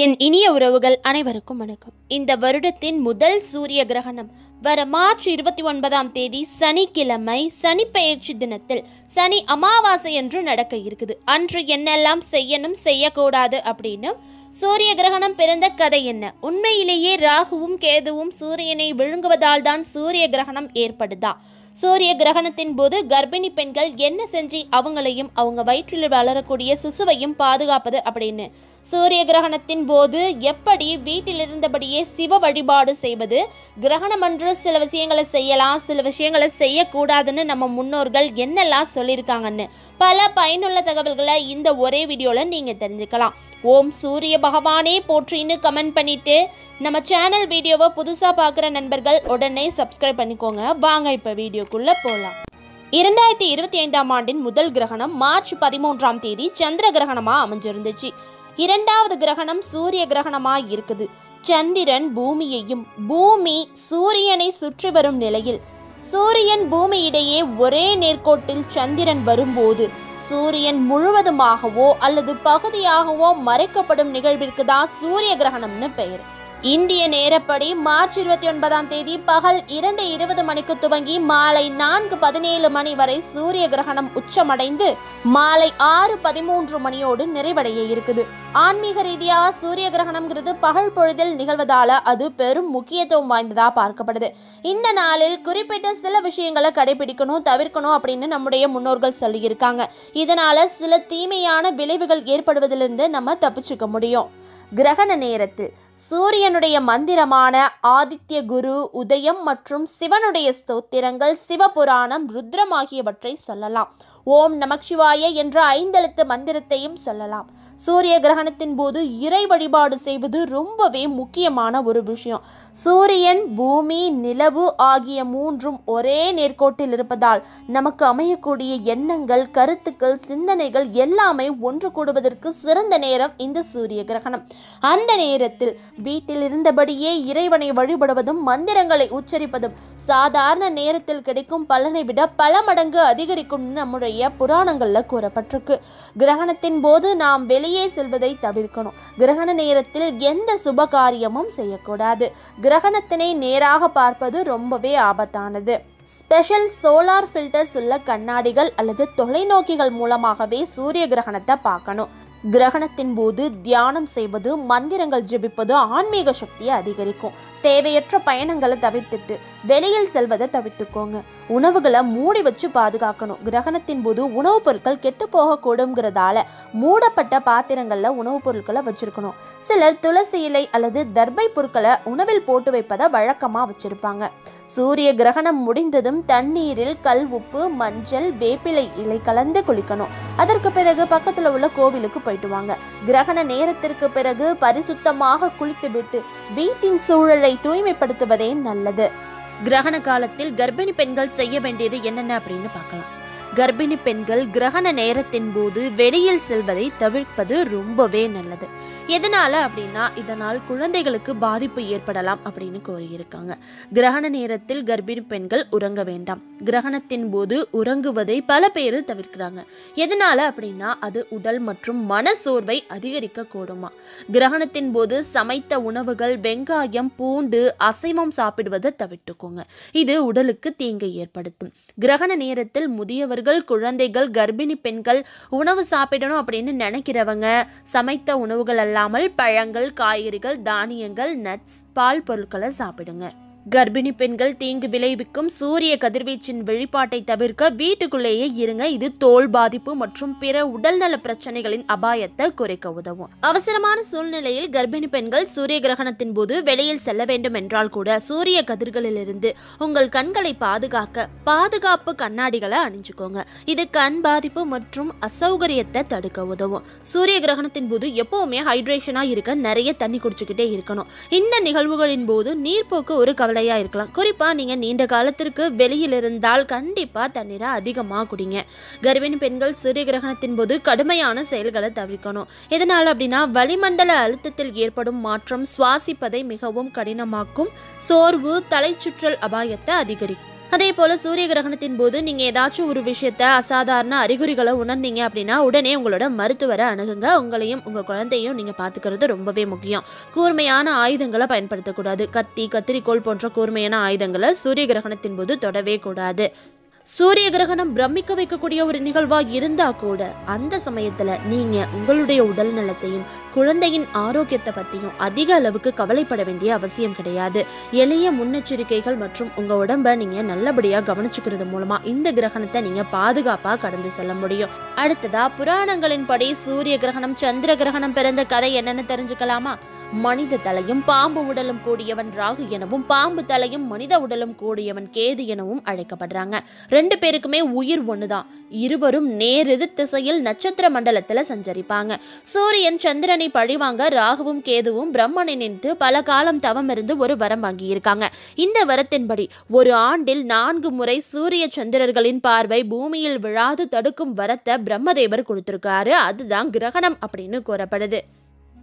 என் இனிய உறவுகள் அனைவருக்கும் வணக்கம். இந்த வருடத்தின் முதல் சூரிய கிரகணம் வர மார்ச் 29ஆம் தேதி சனிக்கிழமை சனிப்பெயர்ச்சி தினத்தில் சனி அமாவாசை என்று நடக்க இருக்குது. அன்று என்னெல்லாம் செய்யணும் செய்யக்கூடாது அப்படின்னு சூரிய கிரகணம் பிறந்த கதை என்ன? உண்மையிலேயே ராகுவும் கேதுவும் சூரியனை விழுங்குவதால் தான் சூரிய கிரகணம் ஏற்படுதா? சூரிய கிரகணத்தின் போது கர்ப்பிணி பெண்கள் என்ன செஞ்சு அவங்களையும் அவங்க வயிற்றில் வளரக்கூடிய சிசுவையும் பாதுகாப்பது அப்படின்னு, சூரிய கிரகணத்தின் போது எப்படி வீட்டில் இருந்தபடியே சிவ வழிபாடு செய்வது, கிரகணம் அன்று சில விஷயங்களை செய்யலாம் சில விஷயங்களை செய்யக்கூடாதுன்னு நம்ம முன்னோர்கள் என்னெல்லாம் சொல்லியிருக்காங்கன்னு பல பயனுள்ள தகவல்களை இந்த ஒரே வீடியோவில் நீங்கள் தெரிஞ்சுக்கலாம். ஓம் சூரிய பகவானே போற்றின்னு கமெண்ட் பண்ணிட்டு நம்ம சேனல் வீடியோவை புதுசாக பார்க்குற நண்பர்கள் உடனே சப்ஸ்கிரைப் பண்ணிக்கோங்க. வாங்க இப்போ வீடியோக்குள்ளே போகலாம். 2025ஆம் ஆண்டின் முதல் கிரகணம் மார்ச் 13ஆம் தேதி சந்திர கிரகணமாக அமைஞ்சிருந்துச்சு. இரண்டாவது கிரகணம் சூரிய கிரகணமாக இருக்குது. சந்திரன் பூமியையும் பூமி சூரியனை சுற்றி வரும் நிலையில் சூரியன் பூமி இடையே ஒரே நேர்கோட்டில் சந்திரன் வரும்போது சூரியன் முழுவதுமாகவோ அல்லது பகுதியாகவோ மறைக்கப்படும் நிகழ்விற்கு தான் சூரிய கிரகணம்னு பெயர். இந்திய நேரப்படி மார்ச் 29ஆம் தேதி பகல் 2:20 மணிக்கு துவங்கி மாலை 4:17 மணி வரை சூரிய கிரகணம் உச்சமடைந்து மாலை 6:13 மணியோடு நிறைவடைய இருக்குது. ஆன்மீக ரீதியாக சூரிய கிரகணம்ங்கிறது பகல் பொழுதில் நிகழ்வதால அது பெரும் முக்கியத்துவம் வாய்ந்ததா பார்க்கப்படுது. இந்த நாளில் குறிப்பிட்ட சில விஷயங்களை கடைபிடிக்கணும் தவிர்க்கணும் அப்படின்னு நம்முடைய முன்னோர்கள் சொல்லியிருக்காங்க. இதனால சில தீமையான விளைவுகள் ஏற்படுவதிலிருந்து நம்ம தப்பிச்சுக்க முடியும். கிரகண நேரத்தில் சூரியனுடைய மந்திரமான ஆதித்ய குரு உதயம் மற்றும் சிவனுடைய ஸ்தோத்திரங்கள் சிவபுராணம் ருத்ரம் ஆகியவற்றை சொல்லலாம். ஓம் நமச்சிவாய என்ற 5 எழுத்து மந்திரத்தையும் சொல்லலாம். சூரிய கிரகணத்தின் போது இறை வழிபாடு செய்வது ரொம்பவே முக்கியமான ஒரு விஷயம். சூரியன் பூமி நிலவு ஆகிய மூன்றும் ஒரே நேர்கோட்டில் இருப்பதால் நமக்கு அமையக்கூடிய எண்ணங்கள் கருத்துக்கள் சிந்தனைகள் எல்லாமே ஒன்று கூடுவதற்கு சிறந்த நேரம் இந்த சூரிய கிரகணம். அந்த நேரத்தில் வீட்டில் இருந்தபடியே இறைவனை வழிபடுவதும் மந்திரங்களை உச்சரிப்பதும் சாதாரண நேரத்தில் கிடைக்கும் பலனை விட பல மடங்கு அதிகரிக்கும் நம்முடைய புராணங்கள்ல கூறப்பட்டிருக்கு. கிரகணத்தின் போது நாம் வெளியே செல்வதை தவிர்க்கணும். கிரகண நேரத்தில் எந்த சுப காரியமும் செய்யக்கூடாது. கிரகணத்தினை நேராக பார்ப்பது ரொம்பவே ஆபத்தானது. ஸ்பெஷல் சோலார் ஃபில்டர்ஸ் உள்ள கண்ணாடிகள் அல்லது தொலைநோக்கிகள் மூலமாகவே சூரிய கிரகணத்தை பார்க்கணும். கிரகணத்தின் போது தியானம் செய்வது மந்திரங்கள் ஜெபிப்பது ஆன்மீக சக்தியை அதிகரிக்கும். தேவையற்ற பயணங்களை தவிர்த்துட்டு வெளியில் செல்வதை தவிர்த்துக்கோங்க. உணவுகளை மூடி வச்சு பாதுகாக்கணும். கிரகணத்தின் போது உணவுப் பொருட்கள் கெட்டு போகக்கூடுங்கிறதால மூடப்பட்ட பாத்திரங்களில் உணவுப் பொருட்களை வச்சிருக்கணும். சிலர் துளசி இலை அல்லது தர்பை பொருட்களை உணவில் போட்டு வைப்பதை வழக்கமாக வச்சிருப்பாங்க. சூரிய கிரகணம் முடிந்ததும் தண்ணீரில் கல் உப்பு மஞ்சள் வேப்பிலை இலை கலந்து குளிக்கணும். அதற்கு பிறகு பக்கத்தில் உள்ள கோவிலுக்கு போயிட்டு வாங்க. கிரகண நேரத்திற்கு பிறகு பரிசுத்தமாக குளித்துவிட்டு வீட்டின் சூழலை தூய்மைப்படுத்துவதே நல்லது. கிரகண காலத்தில் கர்ப்பிணி பெண்கள் செய்ய வேண்டியது என்னென்ன அப்படின்னு பார்க்கலாம். கர்ப்பிணி பெண்கள் கிரகண நேரத்தின் போது வெளியில் செல்வதை தவிர்ப்பது ரொம்பவே நல்லது. எதனால அப்படின்னா இதனால் குழந்தைகளுக்கு பாதிப்பு ஏற்படலாம் அப்படின்னு கோரியிருக்காங்க. கிரகண நேரத்தில் கர்ப்பிணி பெண்கள் உறங்க வேண்டாம். கிரகணத்தின் போது உறங்குவதை பல பேர் தவிர்க்கிறாங்க. எதனால அப்படின்னா அது உடல் மற்றும் மன சோர்வை அதிகரிக்க கூடுமா. கிரகணத்தின் போது சமைத்த உணவுகள் வெங்காயம் பூண்டு அசைவம் சாப்பிடுவதை தவிர்த்துக்கோங்க. இது உடலுக்கு தீங்கை ஏற்படுத்தும். கிரகண நேரத்தில் முதியவர்கள் குழந்தைகள் கர்ப்பிணி பெண்கள் உணவு சாப்பிடணும் அப்படின்னு நினைக்கிறவங்க சமைத்த உணவுகள் அல்லாமல் பழங்கள் காய்கறிகள் தானியங்கள் நட்ஸ் பால் பொருட்களை சாப்பிடுங்க. கர்ப்பிணி பெண்கள் தீங்கு விளைவிக்கும் சூரிய கதிர்வீச்சின் வெளிப்பாட்டை தவிர்க்க வீட்டுக்குள்ளேயே இருங்க. இது தோல் பாதிப்பு மற்றும் பிற உடல்நல பிரச்சனைகளின் அபாயத்தை குறைக்க உதவும். அவசரமான சூழ்நிலையில் கர்ப்பிணி பெண்கள் சூரிய கிரகணத்தின் போது வெளியில் செல்ல வேண்டும் என்றால் கூட சூரிய கதிர்களிலிருந்து உங்கள் கண்களை பாதுகாக்க பாதுகாப்பு கண்ணாடிகளை அணிஞ்சுக்கோங்க. இது கண் பாதிப்பு மற்றும் அசௌகரியத்தை தடுக்க உதவும். சூரிய கிரகணத்தின் போது எப்பவுமே ஹைட்ரேஷனா இருக்க நிறைய தண்ணி குடிச்சுக்கிட்டே இருக்கணும். இந்த நிகழ்வுகளின் போது நீர்ப்போக்கு ஒரு கவலையா இருக்கலாம். குறிப்பா நீங்க நீண்ட காலத்திற்கு வெளியில் இருந்தால் கண்டிப்பா தண்ணீரை அதிகமாக குடிங்க. கர்ப்பிணி பெண்கள் சூரிய கிரகணத்தின் போது கடுமையான செயல்களை தவிர்க்கணும். எதனால அப்படின்னா வளிமண்டல அழுத்தத்தில் ஏற்படும் மாற்றம் சுவாசிப்பதை மிகவும் கடினமாக்கும். சோர்வு தலை சுற்றல் அபாயத்தை அதிகரிக்கும். அதே போல சூரிய கிரகணத்தின் போது நீங்க ஏதாச்சும் ஒரு விஷயத்த அசாதாரண அறிகுறிகளை உணர்ந்தீங்க அப்படின்னா உடனே உங்களோட மருத்துவரை அணுகுங்க. உங்களையும் உங்க குழந்தையும் நீங்க பாத்துக்கிறது ரொம்பவே முக்கியம். கூர்மையான ஆயுதங்களை பயன்படுத்தக்கூடாது. கத்தி, கத்திரிக்கோள் போன்ற கூர்மையான ஆயுதங்களை சூரிய கிரகணத்தின் போது தொடவே கூடாது. சூரிய கிரகணம் பிரமிக்க வைக்கக்கூடிய ஒரு நிகழ்வா இருந்தா கூட அந்த சமயத்துல நீங்க உங்களுடைய உடல் நலத்தையும் குழந்தையின் ஆரோக்கியத்தை பத்தியும் அதிக அளவுக்கு கவலைப்பட வேண்டிய அவசியம் கிடையாது. எளிய முன்னெச்சரிக்கைகள் மற்றும் உங்க உடம்ப நீங்க நல்லபடியா கவனிச்சுக்கிறது மூலமா இந்த கிரகணத்தை நீங்க பாதுகாப்பா கடந்து செல்ல முடியும். அடுத்ததா புராணங்களின் படி சூரிய கிரகணம் சந்திர கிரகணம் பிறந்த கதை என்னன்னு தெரிஞ்சுக்கலாமா? மனித தலையும் பாம்பு உடலும் கூடியவன் ராகு எனவும் பாம்பு தலையும் மனித உடலும் கூடியவன் கேது எனவும் அழைக்கப்படுறாங்க. ரெண்டு பேருக்குமே உயிர் ஒண்ணுதான். இருவரும் நேரெதிர் திசையில் நட்சத்திர மண்டலத்துல சஞ்சரிப்பாங்க. சூரியன் சந்திரனை பழிவாங்க ராகுவும் கேதுவும் பிரம்மனை நினைத்து பல காலம் தவம் இருந்து ஒரு வரம் வாங்கி இருக்காங்க. இந்த வரத்தின்படி ஒரு ஆண்டில் 4 முறை சூரிய சந்திரர்களின் பார்வை பூமியில் விழாது தடுக்கும் வரத்தை பிரம்மதேவர் கொடுத்திருக்காரு. அதுதான் கிரகணம் அப்படின்னு கூறப்படுது.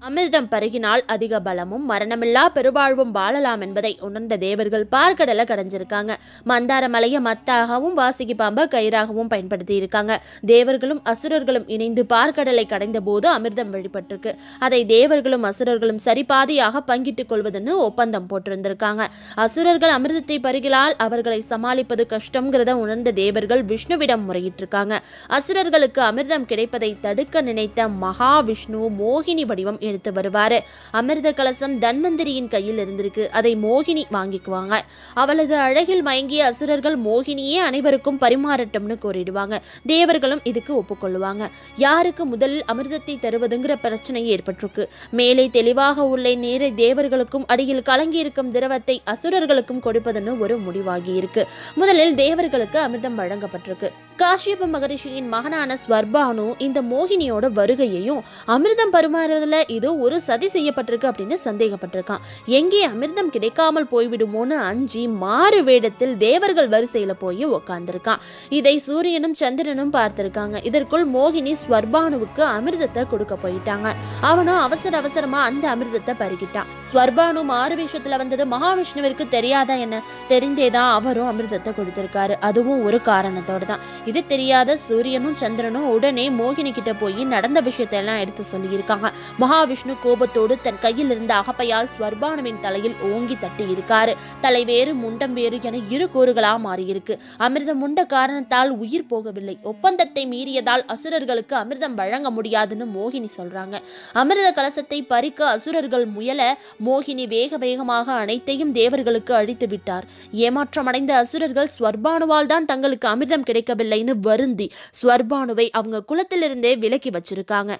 அமிர்தம் பருகினால் அதிக பலமும் மரணமில்லா பெருவாழ்வும் வாழலாம் என்பதை உணர்ந்த தேவர்கள் பார்க்கடலை கடைஞ்சிருக்காங்க. மந்தார மலையை மத்தாகவும் வாசுகி பாம்பை கயிறாகவும் பயன்படுத்தி இருக்காங்க. தேவர்களும் அசுரர்களும் இணைந்து பார்க்கடலை கடைந்த போது அமிர்தம் வெளிப்பட்டிருக்கு. அதை தேவர்களும் அசுரர்களும் சரிபாதியாக பங்கிட்டுக் கொள்வதுன்னு ஒப்பந்தம் போட்டிருந்திருக்காங்க. அசுரர்கள் அமிர்தத்தை பருகினால் அவர்களை சமாளிப்பது கஷ்டம்ங்கிறத உணர்ந்த தேவர்கள் விஷ்ணுவிடம் முறையிட்டிருக்காங்க. அசுரர்களுக்கு அமிர்தம் கிடைப்பதை தடுக்க நினைத்த மகாவிஷ்ணு மோகினி வடிவம் எடுத்து வருவாரு. அமிர்த கலசம் தன்வந்திரியின் கையில் இருந்திருக்கு. அதை மோகினி வாங்கிக்குவாங்க. அவளது அழகில் மயங்கிய அசுரர்கள் மோகினியே அனைவருக்கும் பரிமாறட்டும்னு கோரிடுவாங்க. தேவர்களும் இதுக்கு ஒப்புக்கொள்ளுவாங்க. யாருக்கு முதலில் அமிர்தத்தை தருவதுங்கிற பிரச்சனை ஏற்பட்டிருக்கு. மேலே தெளிவாக உள்ள நீரை தேவர்களுக்கும் அடியில் கலங்கி இருக்கும் திரவத்தை அசுரர்களுக்கும் கொடுப்பதுன்னு ஒரு முடிவாகி இருக்கு. முதலில் தேவர்களுக்கு அமிர்தம் வழங்கப்பட்டிருக்கு. காஷ்யப மகரிஷியின் மகனான ஸ்வர்பானு இந்த மோகினியோட வருகையையும் அமிர்தம் பரிமாறுவதில் இது ஒரு சதி செய்யப்பட்டிருக்கு அப்படின்னு சந்தேகப்பட்டிருக்கான். எங்கே அமிர்தம் கிடைக்காமல் போய்விடுமோன்னு அஞ்சி மாறு வேடத்தில் தேவர்கள் வரிசையில போய் உக்காந்துருக்கான். இதை சூரியனும் சந்திரனும் பார்த்திருக்காங்க. இதற்குள் மோகினி ஸ்வர்பானுவுக்கு அமிர்தத்தை கொடுக்க போயிட்டாங்க. அவனும் அவசரமா அந்த அமிர்தத்தை பருகிட்டான். ஸ்வர்பானு மாறு வேஷத்துல வந்தது மகாவிஷ்ணுவிற்கு தெரியாதா என்ன? தெரிந்தேதான் அவரும் அமிர்தத்தை கொடுத்திருக்காரு. அதுவும் ஒரு காரணத்தோட தான். இது தெரியாத சூரியனும் சந்திரனும் உடனே மோகினி கிட்ட போய் நடந்த விஷயத்தெல்லாம் எடுத்து சொல்லியிருக்காங்க. மகாவிஷ்ணு கோபத்தோடு தன் கையில் இருந்த அகப்பையால் ஸ்வர்பானுவின் தலையில் ஓங்கி தட்டி இருக்காரு. தலை வேறு முண்டம் வேறு என இரு கூறுகளா மாறியிருக்கு. அமிர்தம் உண்ட காரணத்தால் உயிர் போகவில்லை. ஒப்பந்தத்தை மீறியதால் அசுரர்களுக்கு அமிர்தம் வழங்க முடியாதுன்னு மோகினி சொல்றாங்க. அமிர்த கலசத்தை பறிக்க அசுரர்கள் முயல மோகினி வேகமாக அனைத்தையும் தேவர்களுக்கு அழித்து விட்டார். ஏமாற்றமடைந்த அசுரர்கள் ஸ்வர்பானுவால் தான் தங்களுக்கு அமிர்தம் கிடைக்கவில்லைன்னு வருந்தி ஸ்வர்பானுவை அவங்க குலத்திலிருந்தே விலக்கி வச்சிருக்காங்க.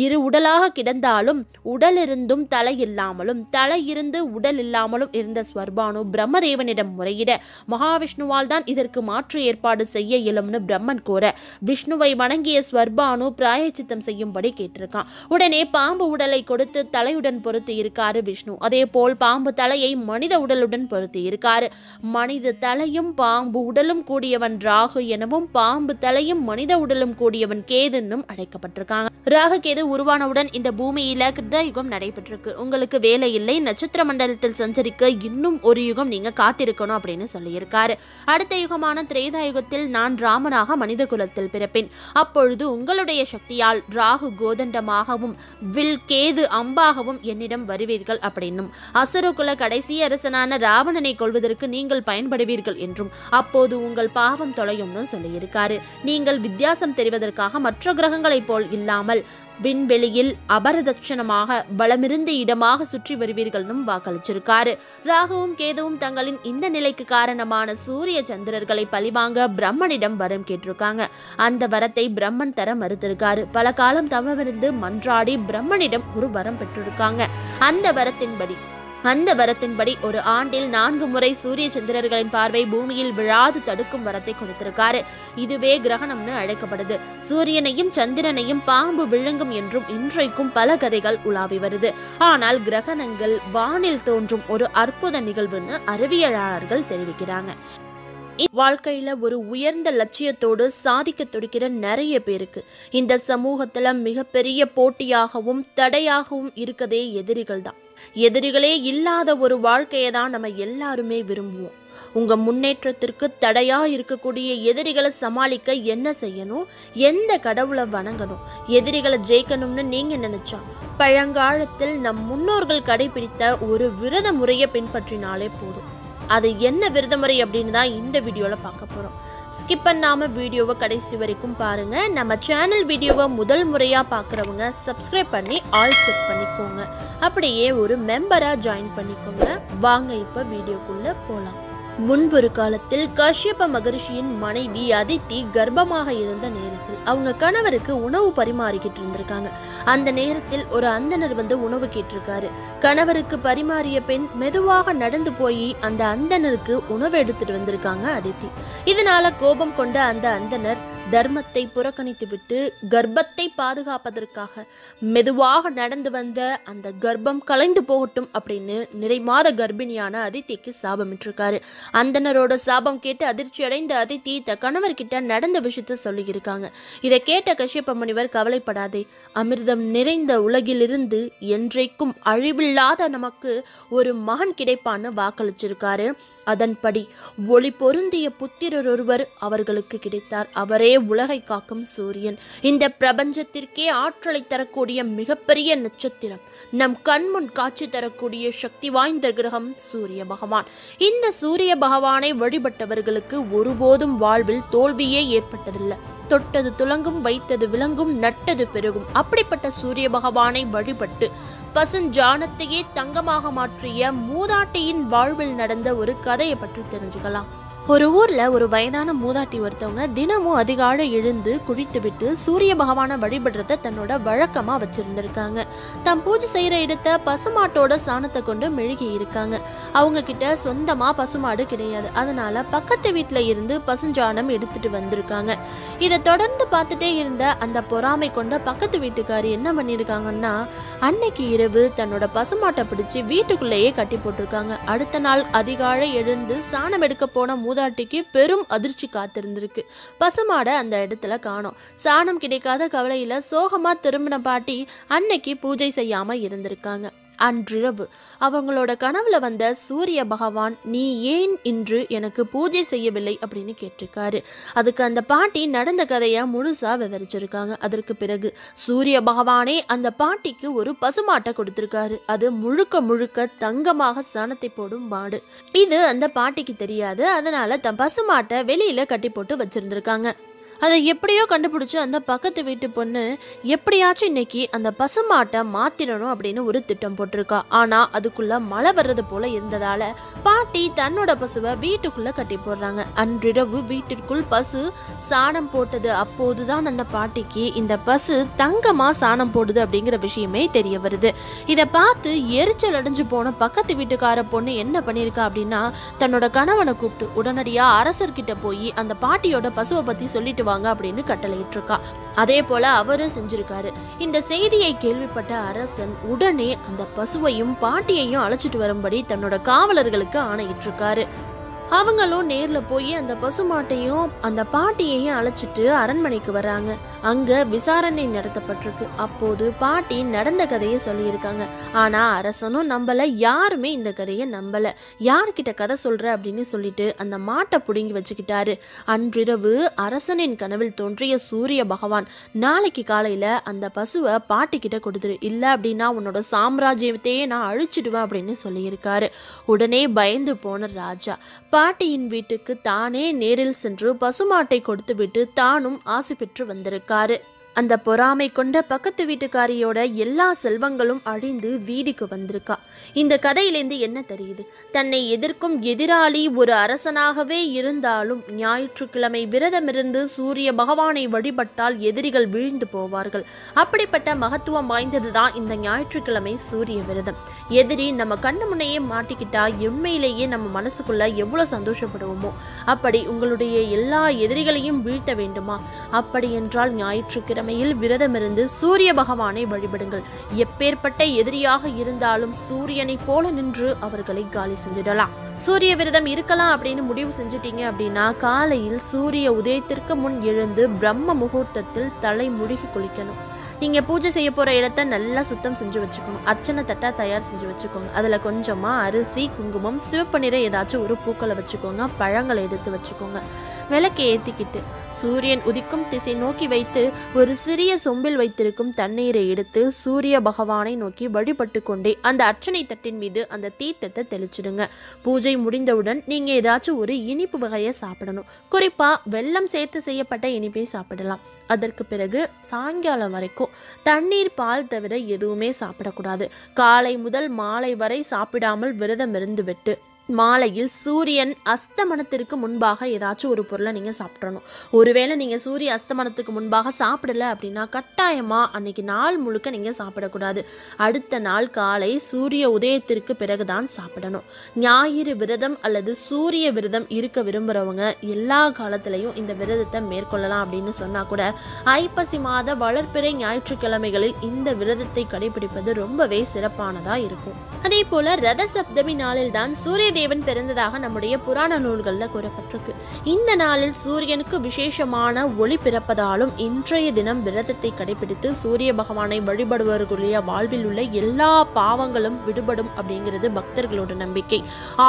இரு உடலாக கிடந்தாலும் உடல் இருந்தும் தலை இல்லாமலும் தலை இருந்து உடல் இல்லாமலும் இருந்த ஸ்வர்பானு பிரம்மதேவனிடம் முறையிட மகாவிஷ்ணுவால் தான் இதற்கு மாற்று ஏற்பாடு செய்ய இயலும்னு பிரம்மன் கூற விஷ்ணுவை வணங்கிய ஸ்வர்பானு பிராயச்சித்தம் செய்யும்படி கேட்டிருக்கான். உடனே பாம்பு உடலை கொடுத்து தலையுடன் பொருத்தி இருக்காரு விஷ்ணு. அதே போல் பாம்பு தலையை மனித உடலுடன் பொருத்தி இருக்காரு. மனித தலையும் பாம்பு உடலும் கூடியவன் ராகு எனவும் பாம்பு தலையும் மனித உடலும் கூடியவன் கேதுன்னும் அழைக்கப்பட்டிருக்காங்க. ராகு கேது உருவானவுடன் இந்த பூமியில கிருத யுகம் நடைபெற்றிருக்கு. உங்களுக்கு வேலை இல்லை, நட்சத்திர மண்டலத்தில் சஞ்சரிக்க இன்னும் ஒரு யுகம் நீங்க காத்திருக்கணும் அப்படின்னு சொல்லியிருக்காரு. அடுத்த யுகமான திரேதா யுகத்தில் நான் ராமனாக மனித குலத்தில் பிறப்பேன். அப்பொழுது உங்களுடைய சக்தியால் ராகு கோதண்டமாகவும் வில் கேது அம்பாகவும் என்னிடம் வருவீர்கள் அப்படின்னும் அசுரகுல கடைசி அரசனான ராவணனை கொள்வதற்கு நீங்கள் பயன்படுவீர்கள் என்றும் அப்போது உங்கள் பாவம் தொலையும்னு சொல்லியிருக்காரு. நீங்கள் வித்தியாசம் தெரிவதற்காக மற்ற கிரகங்களைப் போல் இல்லாமல் விண்வெளியில் அபரதட்சணமாக பலமிருந்த இடமாக சுற்றி வருவீர்கள்னும் வாக்களிச்சிருக்காரு. ராகுவும் கேதுவும் தங்களின் இந்த நிலைக்கு காரணமான சூரிய சந்திரர்களை பழிவாங்க பிரம்மனிடம் வரம் கேட்டிருக்காங்க. அந்த வரத்தை பிரம்மன் தர மறுத்திருக்காரு. பல காலம் தவமிருந்து மன்றாடி பிரம்மனிடம் ஒரு வரம் பெற்றிருக்காங்க. அந்த வரத்தின்படி ஒரு ஆண்டில் 4 முறை சூரிய சந்திரர்களின் பார்வை பூமியில் விழாது தடுக்கும் வரத்தை கொடுத்திருக்காரு. இதுவே கிரகணம்னு அழைக்கப்படுது. சூரியனையும் சந்திரனையும் பாம்பு விழுங்கும் என்றும் இன்றைக்கும் பல கதைகள் உலாவி வருது. ஆனால் கிரகணங்கள் வானில் தோன்றும் ஒரு அற்புத நிகழ்வுன்னு அறிவியலாளர்கள் தெரிவிக்கிறாங்க. வாழ்க்கையில ஒரு உயர்ந்த லட்சியத்தோடு சாதிக்க துடிக்கிற நிறைய பேருக்கு இந்த சமூகத்துல மிகப்பெரிய போட்டியாகவும் தடையாகவும் இருக்கதே எதிரிகள் தான். எதிரிகளே இல்லாத ஒரு வாழ்க்கையை தான் நம்ம எல்லாருமே விரும்புவோம். உங்கள் முன்னேற்றத்திற்கு தடையாக இருக்கக்கூடிய எதிரிகளை சமாளிக்க என்ன செய்யணும், எந்த கடவுளை வணங்கணும், எதிரிகளை ஜெயிக்கணும்னு நீங்கள் நினச்சா பழங்காலத்தில் நம் முன்னோர்கள் கடைபிடித்த ஒரு விரத முறையை பின்பற்றினாலே போதும். அது என்ன விரத முறை அப்படின்னு தான் இந்த வீடியோவில் பார்க்க போகிறோம். ஸ்கிப் பண்ணாமல் வீடியோவை கடைசி வரைக்கும் பாருங்கள். நம்ம சேனல் வீடியோவை முதல் முறையாக பார்க்குறவங்க சப்ஸ்கிரைப் பண்ணி ஆல் செட் பண்ணிக்கோங்க. அப்படியே ஒரு மெம்பராக ஜாயின் பண்ணிக்கோங்க. வாங்க இப்போ வீடியோக்குள்ளே போகலாம். முன்பொரு காலத்தில் கஷ்யப மகரிஷியின் மனைவி அதித்தி கர்ப்பமாக இருந்த நேரத்தில் அவங்க கணவருக்கு உணவு பரிமாறிக்கிட்டு இருந்திருக்காங்க. அந்த நேரத்தில் ஒரு அந்தணர் வந்து உணவு கேட்டிருக்காரு. கணவருக்கு பரிமாறிய பெண் மெதுவாக நடந்து போய் அந்த அந்தணருக்கு உணவு எடுத்துட்டு வந்திருக்காங்க அதித்தி. இதனால கோபம் கொண்ட அந்த அந்தணர் தர்மத்தை புறக்கணித்து விட்டு கர்ப்பத்தை பாதுகாப்பதற்காக மெதுவாக நடந்து வந்த அந்த கர்ப்பம் கலைந்து போகட்டும் அப்படின்னு நிறைமாத கர்ப்பிணியான அதித்திக்கு சாபமிட்டிருக்காரு. அந்தனரோட சாபம் கேட்டு அதிர்ச்சி அடைந்த அதித்தி கணவர்கிட்ட நடந்த விஷயத்த சொல்லியிருக்காங்க. இதை கேட்ட கஷ்யப முனிவர், கவலைப்படாதே, அமிர்தம் நிறைந்த உலகிலிருந்து என்றைக்கும் அழிவில்லாத நமக்கு ஒரு மகன் கிடைப்பான்னு வாக்களிச்சிருக்காரு. அதன்படி ஒளி பொருந்திய புத்திரர் ஒருவர் அவர்களுக்கு கிடைத்தார். அவரே உலகை காக்கும் சூரியன். இந்த பிரபஞ்சத்திற்கே ஆற்றலை தரக்கூடிய மிகப்பெரிய நட்சத்திரம், நம் கண்முன் காட்சி தரக்கூடிய சக்தி வாய்ந்த கிரகம் சூரிய பகவான். இந்த சூரிய பகவானை வழிபட்டவர்களுக்கு ஒருபோதும் வாழ்வில் தோல்வியே ஏற்பட்டதில்லை. தொட்டது துலங்கும், வைத்தது விளங்கும், நட்டது பெருகும். அப்படிப்பட்ட சூரிய பகவானை வழிபட்டு பசுஞ்சாணத்தையே தங்கமாக மாற்றிய மூதாட்டியின் வாழ்வில் நடந்த ஒரு கதையை பற்றி தெரிஞ்சுக்கலாம். ஒரு ஊர்ல ஒரு வயதான மூதாட்டி ஒருத்தவங்க தினமும் அதிகாலை எழுந்து குளித்து விட்டு சூரிய பகவானை வழிபடுறத தன்னோட வழக்கமா வச்சிருந்திருக்காங்க. தான் பூஜை செய்யற இடத்த பசுமாட்டோட சாணத்தை கொண்டு மெழுகி இருக்காங்க. அவங்க கிட்ட சொந்தமா பசுமாடு கிடையாது. அதனால பக்கத்து வீட்டுல இருந்து பசுஞ்சாணம் எடுத்துட்டு வந்திருக்காங்க. இதை தொடர்ந்து பார்த்துட்டே இருந்த அந்த பொறாமை கொண்ட பக்கத்து வீட்டுக்காரி என்ன பண்ணிருக்காங்கன்னா, அன்னைக்கு இரவு தன்னோட பசுமாட்டை பிடிச்சு வீட்டுக்குள்ளேயே கட்டி போட்டிருக்காங்க. அடுத்த நாள் அதிகாலை எழுந்து சாணம் எடுக்க போன மூதாட்டிக்கு பெரும் அதிர்ச்சி காத்திருந்திருக்கு. பசுமாடை அந்த இடத்துல காணோம். சாணம் கிடைக்காத கவலையில சோகமா திரும்பின பாட்டி அன்னைக்கு பூஜை செய்யாம இருந்திருக்காங்க. அன்றிரவு அவங்களோட கனவுல வந்த சூரிய பகவான், நீ ஏன் இன்று எனக்கு பூஜை செய்யவில்லை அப்படின்னு கேட்டிருக்காரு. அதுக்கு அந்த பாட்டி நடந்த கதையை முழுசா விவரிச்சிருக்காங்க. அதற்கு பிறகு சூரிய பகவானே அந்த பாட்டிக்கு ஒரு பசுமாட்டை கொடுத்திருக்காரு. அது முழுக்க முழுக்க தங்கமாக சாணத்தை போடும் மாடு. இது அந்த பாட்டிக்கு தெரியாது. அதனால தன் பசுமாட்டை வெளியில கட்டி போட்டு வச்சிருந்திருக்காங்க. அதை எப்படியோ கண்டுபிடிச்சு அந்த பக்கத்து வீட்டு பொண்ணு எப்படியாச்சும் இன்னைக்கு அந்த பசுமாட்டை மாத்திரணும் அப்படின்னு ஒரு திட்டம் போட்டிருக்கா. ஆனா அதுக்குள்ள மழை வர்றது போல இருந்ததால பாட்டி தன்னோட பசுவை வீட்டுக்குள்ள கட்டி போடுறாங்க. அன்றிரவு வீட்டிற்குள் பசு சாணம் போட்டது. அப்போதுதான் அந்த பாட்டிக்கு இந்த பசு தங்கமா சாணம் போடுது அப்படிங்கிற விஷயமே தெரிய வருது. இதை பார்த்து எரிச்சல் அடைஞ்சு போன பக்கத்து வீட்டுக்கார பொண்ணு என்ன பண்ணியிருக்கா அப்படின்னா, தன்னோட கணவனை கூப்பிட்டு உடனடியா அரசர்கிட்ட போய் அந்த பாட்டியோட பசுவை பத்தி சொல்லிட்டு வாங்க அப்படின்னு கட்டளையிட்டு இருக்கா. அதே போல அவரும் செஞ்சிருக்காரு. இந்த செய்தியை கேள்விப்பட்ட அரசன் உடனே அந்த பசுவையும் பாட்டியையும் அழைச்சிட்டு வரும்படி தன்னோட காவலர்களுக்கு ஆணையிட்டு இருக்காரு. அவங்களும் நேர்ல போய் அந்த பசுமாட்டையும் அந்த பாட்டியையும் அழைச்சிட்டு அரண்மனைக்கு வராங்க. அங்க விசாரணை நடத்தப்பட்டிருக்கு. அப்போது பாட்டி நடந்த கதையை சொல்லியிருக்காங்க. ஆனா அரசனும் நம்பல, யாருமே இந்த கதையை நம்பல. யார்கிட்ட கதை சொல்ற அப்படின்னு சொல்லிட்டு அந்த மாட்டை புடுங்கி வச்சுக்கிட்டாரு. அன்றிரவு அரசனின் கனவில் தோன்றிய சூரிய பகவான், நாளைக்கு காலையில அந்த பசுவை பாட்டி கிட்ட கொடுத்துரு, இல்ல அப்படின்னா உன்னோட சாம்ராஜ்யத்தையே நான் அழிச்சிடுவேன் அப்படின்னு சொல்லியிருக்காரு. உடனே பயந்து போன ராஜா பாட்டியின் வீட்டுக்கு தானே நேரில் சென்று பசுமாட்டை கொடுத்துவிட்டு தானும் ஆசை பெற்று வந்திருக்காரு. அந்த பொறாமை கொண்ட பக்கத்து வீட்டுக்காரியோட எல்லா செல்வங்களும் அழிந்து வீதிக்கு வந்திருக்கா. இந்த கதையிலேருந்து என்ன தெரியுது? தன்னை எதிர்க்கும் எதிராளி ஒரு அரசனாகவே இருந்தாலும் ஞாயிற்றுக்கிழமை விரதமிருந்து சூரிய பகவானை வழிபட்டால் எதிரிகள் வீழ்ந்து போவார்கள். அப்படிப்பட்ட மகத்துவம் வாய்ந்தது தான் இந்த ஞாயிற்றுக்கிழமை சூரிய விரதம். எதிரி நம்ம கண்ணு முன்னையே மாட்டிக்கிட்டா உண்மையிலேயே நம்ம மனசுக்குள்ள எவ்வளவு சந்தோஷப்படுவோமோ, அப்படி உங்களுடைய எல்லா எதிரிகளையும் வீழ்த்த வேண்டுமா? அப்படி என்றால் ஞாயிற்றுக்கிழமை சனிக்கிழமையில் விரதமிருந்து சூரிய பகவானை வழிபடுங்கள். எப்பேற்பட்ட எதிரியாக இருந்தாலும் சூரியனை போல நின்று அவர்களை காலி செஞ்சிடலாம். சூரிய விரதம் இருக்கலாம் அப்படின்னு முடிவு செஞ்சுட்டீங்க அப்படின்னா காலையில் சூரிய உதயத்திற்கு முன் எழுந்து பிரம்ம முகூர்த்தத்தில் தலை முழுகி குளிக்கணும். நீங்க பூஜை செய்ய போற இடத்த நல்லா சுத்தம் செஞ்சு வச்சுக்கணும். அர்ச்சனை தட்டா தயார் செஞ்சு வச்சுக்கோங்க. அதுல கொஞ்சமா அரிசி, குங்குமம், சிவப்பு நிற ஏதாச்சும் ஒரு பூக்களை வச்சுக்கோங்க. பழங்களை எடுத்து வச்சுக்கோங்க. விளக்கை ஏத்திக்கிட்டு சூரியன் உதிக்கும் திசை நோக்கி வைத்து ஒரு சிறிய சொம்பில் வைத்திருக்கும் தண்ணீரை எடுத்து சூரிய பகவானை நோக்கி வழிபட்டு கொண்டே அந்த அர்ச்சனை தட்டின் மீது அந்த தீர்த்தத்தை தெளிச்சிடுங்க. பூஜை முடிந்தவுடன் நீங்க ஏதாச்சும் ஒரு இனிப்பு வகையை சாப்பிடணும். குறிப்பா வெல்லம் சேர்த்து செய்யப்பட்ட இனிப்பை சாப்பிடலாம். அதற்கு பிறகு சாயங்காலம் வரைக்கும் தண்ணீர், பால் தவிர எதுவுமே சாப்பிடக்கூடாது. காலை முதல் மாலை வரை சாப்பிடாமல் விரதம் இருந்து விட்டு மாலையில் சூரியன் அஸ்தமனத்திற்கு முன்பாக ஏதாச்சும் ஒரு பொருளை நீங்கள் சாப்பிட்றணும். ஒருவேளை நீங்கள் சூரிய அஸ்தமனத்துக்கு முன்பாக சாப்பிடல அப்படின்னா கட்டாயமாக அன்னைக்கு நாள் முழுக்க நீங்கள் சாப்பிடக்கூடாது. அடுத்த நாள் காலை சூரிய உதயத்திற்கு பிறகுதான் சாப்பிடணும். ஞாயிறு விரதம் அல்லது சூரிய விரதம் இருக்க விரும்புகிறவங்க எல்லா காலத்திலையும் இந்த விரதத்தை மேற்கொள்ளலாம் அப்படின்னு சொன்னால் கூட ஐப்பசி மாத வளர்ப்பிறை ஞாயிற்றுக்கிழமைகளில் இந்த விரதத்தை கடைபிடிப்பது ரொம்பவே சிறப்பானதாக இருக்கும். அதே போல ரத சப்தமி நாளில் தான் சூரிய தேவன் பிறந்ததாக நம்முடைய புராண நூல்களில் கூறப்பட்டிருக்கு. இந்த நாளில் சூரியனுக்கு விசேஷமான ஒளி பிறப்பதாலும் இன்றைய தினம் விரதத்தை கடைபிடித்து சூரிய பகவானை வழிபடுவர்களுடைய வாழ்வில் உள்ள எல்லா பாவங்களும் விடுபடும் அப்படிங்கிறது பக்தர்களோட நம்பிக்கை.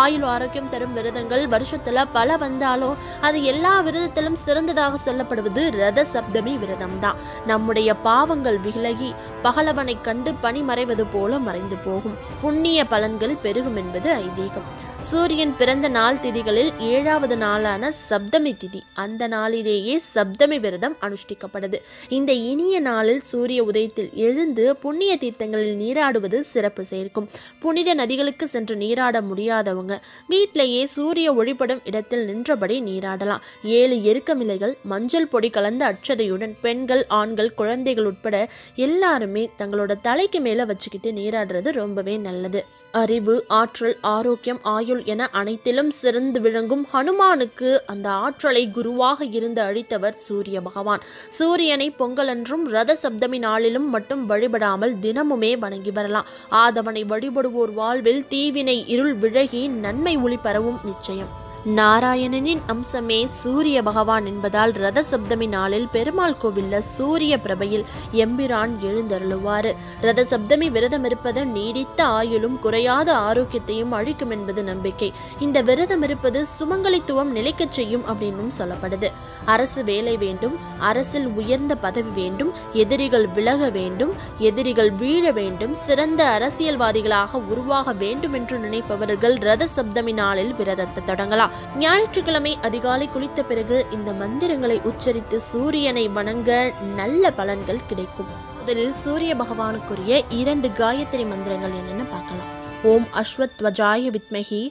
ஆயுள் ஆரோக்கியம் தரும் விரதங்கள் வருஷத்துல பல வந்தாலும் அது எல்லா விரதத்திலும் சிறந்ததாக சொல்லப்படுவது ரத சப்தமி விரதம் தான். நம்முடைய பாவங்கள் விலகி பகலவனை கண்டு பனி மறைவது போல மறைந்து போகும். புண்ணிய பலன்கள் பெருகும் என்பது ஐதீகம். சூரியன் பிறந்த நாள் திதிகளில் 7வது நாளான சப்தமி திதி, அந்த நாளிலேயே சப்தமி விரதம் அனுஷ்டிக்கப்படுது. இந்த இனிய நாளில் சூரிய உதயத்தில் எழுந்து புண்ணிய தீர்த்தங்களில் நீராடுவது சிறப்பு சேர்க்கும். புனித நதிகளுக்கு சென்று நீராட முடியாதவங்க வீட்டிலேயே சூரிய ஒளிப்படும் இடத்தில் நின்றபடி நீராடலாம். 7 எருக்கமிலைகள், மஞ்சள் பொடி கலந்த அட்சதையுடன் பெண்கள், ஆண்கள், குழந்தைகள் உட்பட எல்லாருமே தங்களோட தலைக்கு மேல வச்சுக்கிட்டு நீராடுறது ரொம்பவே நல்லது. அறிவு, ஆற்றல், ஆரோக்கியம், ஆயுள் என அனைத்திலும் சிறந்து விளங்கும் ஹனுமானுக்கு அந்த ஆற்றலை குருவாக இருந்து அளித்தவர் சூரிய பகவான். சூரியனை பொங்கலன்றும் ரத சப்தமி நாளிலும் மட்டும் வழிபடாமல் தினமுமே வணங்கி வரலாம். ஆதவனை வழிபடுவோர் வாழ்வில் தீவினை இருள் விலகி நன்மை ஒளி பரவும் நிச்சயம். நாராயணனின் அம்சமே சூரிய பகவான் என்பதால் ரத சப்தமி நாளில் பெருமாள் கோவில்ல சூரிய பிரபையில் எம்பிரான் எழுந்தருளுவாரு. ரத சப்தமி விரதம் இருப்பது நீடித்த ஆயுளும் குறையாத ஆரோக்கியத்தையும் அழிக்கும் என்பது நம்பிக்கை. இந்த விரதம் இருப்பது சுமங்கலித்துவம் நிலைக்கச் செய்யும் அப்படின்னும் சொல்லப்படுது. அரசு வேலை வேண்டும், அரசில் உயர்ந்த பதவி வேண்டும், எதிரிகள் விலக வேண்டும், எதிரிகள் வீழ வேண்டும், சிறந்த அரசியல்வாதிகளாக உருவாக வேண்டும் என்று நினைப்பவர்கள் ரத சப்தமி நாளில் விரதத்தை தொடங்கலாம். ஞாயிற்றுக்கிழமை அதிகாலை குளித்த பிறகு இந்த மந்திரங்களை உச்சரித்து சூரியனை வணங்க நல்ல பலன்கள் கிடைக்கும். முதலில் சூரிய பகவானுக்குரிய 2 காயத்ரி மந்திரங்கள் என்னன்னு பார்க்கலாம். ஓம் அஸ்வத்வஜாய வித்மஹி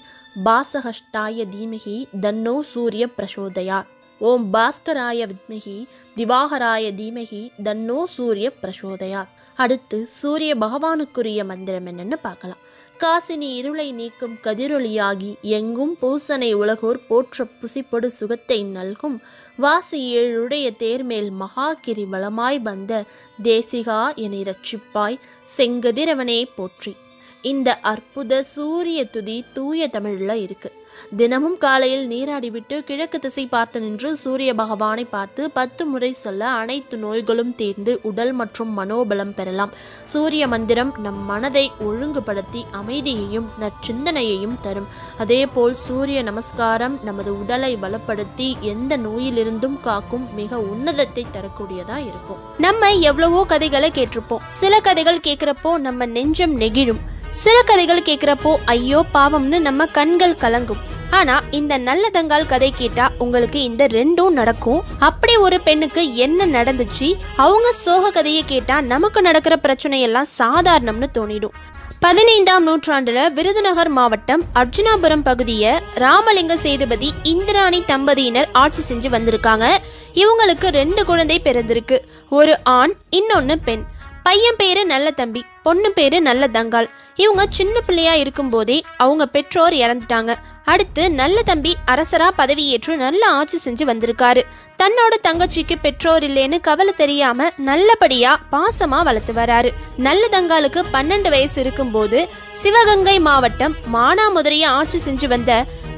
பாசஹஷ்டாய தீமஹி தன்னோ சூரிய பிரசோதயாத். ஓம் பாஸ்கராய வித்மஹி திவாகராய தீமஹி தன்னோ சூரிய பிரசோதயாத். அடுத்து சூரிய பகவானுக்குரிய மந்திரம் என்னன்னு பார்க்கலாம். காசினி இருளை நீக்கும் கதிரொளியாகி எங்கும் பூசனை உலகோர் போற்ற புசிப்பொடு சுகத்தை நல்கும் வாசி 7 தேர்மேல் மகாகிரி வளமாய் வந்த தேசிகா என ரட்சிப்பாய் செங்கதிரவனே போற்றி. இந்த அற்புத சூரிய துதி தூய தமிழ்ல இருக்கு. தினமும் காலையில் நீராடிவிட்டு கிழக்கு திசை பார்த்து நின்று சூரிய பகவானை பார்த்து 10 முறை சொல்ல அனைத்து நோய்களும் தீர்ந்து உடல் மற்றும் மனோபலம் பெறலாம். சூரிய மந்திரம் நம் மனதை ஒழுங்குபடுத்தி அமைதியையும் நற்சிந்தனையையும் தரும். அதேபோல் சூரிய நமஸ்காரம் நமது உடலை வளப்படுத்தி எந்த நோயிலிருந்தும் காக்கும் மிக உன்னதத்தை தரக்கூடியதா இருக்கும். நம்ம எவ்வளவோ கதைகளை கேட்டிருப்போம். சில கதைகள் கேட்கிறப்போ நம்ம நெஞ்சம் நெகிழும். சில கதைகள் கேட்கிறப்போ ஐயோ பாவம்னு நம்ம கண்கள் கலங்கும். ஆனா இந்த நல்லதங்கால் கதை கேட்டா உங்களுக்கு இந்த 2ம் நடக்கும். அப்படி ஒரு பெண்ணுக்கு என்ன நடந்துச்சு, அவங்க சோக கதையை கேட்டா நமக்கு நடக்கிற பிரச்சனை எல்லாம் சாதாரணம்னு தோணிடும். 15ஆம் நூற்றாண்டுல விருதுநகர் மாவட்டம் அர்ஜுனாபுரம் பகுதியை ராமலிங்க சேதுபதி இந்திராணி தம்பதியினர் ஆட்சி செஞ்சு வந்திருக்காங்க. இவங்களுக்கு 2 குழந்தை பிறந்திருக்கு. ஒரு ஆண், இன்னொன்னு பெண். பையன் பேரு நல்ல தம்பி, பொண்ணு பேரு நல்ல தங்காள். இவங்க சின்ன பிள்ளையா இருக்கும் போதே அவங்க பெற்றோர் இறந்துட்டாங்க. அடுத்து நல்ல தம்பி அரசரா பதவியேற்று நல்ல ஆட்சி செஞ்சு வந்திருக்காரு. தன்னோட தங்கச்சிக்கு பெற்றோர் இல்லைன்னு கவலை தெரியாம நல்லபடியா பாசமா வளர்த்து வராரு. நல்ல தங்காளுக்கு 12 வயசு இருக்கும்போது சிவகங்கை மாவட்டம் மானாமதுரையை ஆட்சி செஞ்சு வந்த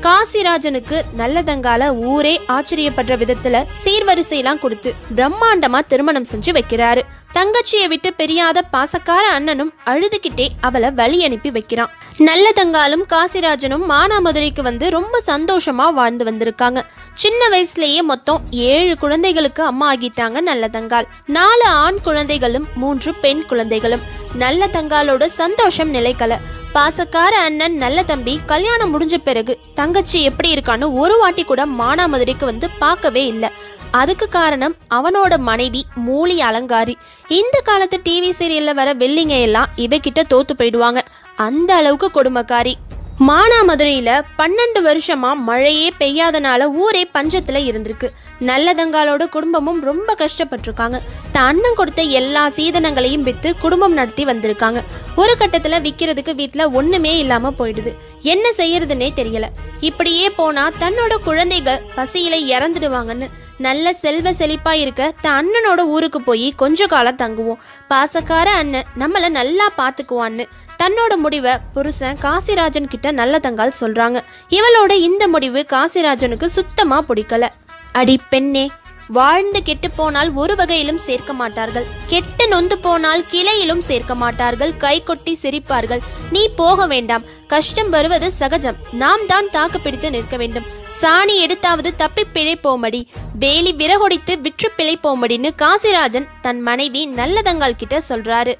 காசிராஜனுக்கு நல்லதங்கால ஊரே ஆச்சரியப்படுற விதத்துல சீர்வரிசையெல்லாம் கொடுத்து பிரம்மாண்டமா திருமணம் செஞ்சு வைக்கிறாரு. தங்கச்சியை விட்டு பிரியாத பாசக்கார அண்ணனும் அழுதுகிட்டே அவளை வழி அனுப்பி வைக்கிறான். நல்லதங்காலும் காசிராஜனும் மானாமதுரைக்கு வந்து ரொம்ப சந்தோஷமா வாழ்ந்து வந்திருக்காங்க. சின்ன வயசுலயே மொத்தம் 7 குழந்தைகளுக்கு அம்மா ஆகிட்டாங்க நல்லதங்கால். 4 ஆண் குழந்தைகளும் 3 பெண் குழந்தைகளும். நல்லதங்காலோட சந்தோஷம் நிலைக்கல. பாசக்கார அண்ணன் நல்ல தம்பி கல்யாணம் முடிஞ்ச பிறகு தங்கச்சி எப்படி இருக்கான்னு ஒரு வாட்டி கூட மானாமதுரைக்கு வந்து பார்க்கவே இல்லை. அதுக்கு காரணம் அவனோட மனைவி மூலி அலங்காரி. இந்த காலத்து டிவி சீரியல்ல வர வெள்ளிங்க எல்லாம் இவகிட்ட தோத்து போயிடுவாங்க. அந்த அளவுக்கு கொடுமைக்காரி. மானாமதுரையில 12 வருஷமா மழையே பெய்யாதனால ஊரே பஞ்சத்துல இருந்திருக்கு. நல்லதங்காலோட குடும்பமும் ரொம்ப கஷ்டப்பட்டிருக்காங்க. தன் அண்ணன் கொடுத்த எல்லா சீதனங்களையும் வித்து குடும்பம் நடத்தி வந்திருக்காங்க. ஒரு கட்டத்துல விற்கிறதுக்கு வீட்டுல ஒண்ணுமே இல்லாம போயிடுது. என்ன செய்யறதுன்னே தெரியல. இப்படியே போனா தன்னோட குழந்தைகள் பசியில இறந்துடுவாங்கன்னு நல்ல செல்வ செழிப்பா இருக்க தன் அண்ணனோட ஊருக்கு போய் கொஞ்ச காலம் தங்குவோம், பாசக்கார அண்ணன் நம்மள நல்லா பாத்துக்குவான்னு தன்னோட முடிவை புருஷன் காசிராஜன் கிட்ட நல்லதங்கால் சொல்றாங்க. இவளோட இந்த முடிவு காசிராஜனுக்கு சுத்தமா பிடிக்கல. அடி பெண்ணே, வாழ்ந்து கெட்டு போனால் ஒரு வகையிலும் சேர்க்க மாட்டார்கள், கெட்டு நொந்து போனால் கிளையிலும் சேர்க்க மாட்டார்கள், கை கொட்டி சிரிப்பார்கள். நீ போக வேண்டாம், கஷ்டம் வருவது சகஜம், நாம் தான் தாக்கு பிடித்து நிற்க வேண்டும். சாணி எடுத்தாவது தப்பி பிழைப்போமடி, வேலி விறகொடித்து விற்று பிழைப்போமடின்னு காசிராஜன் தன் மனைவி நல்லதங்கால் கிட்ட சொல்றாரு.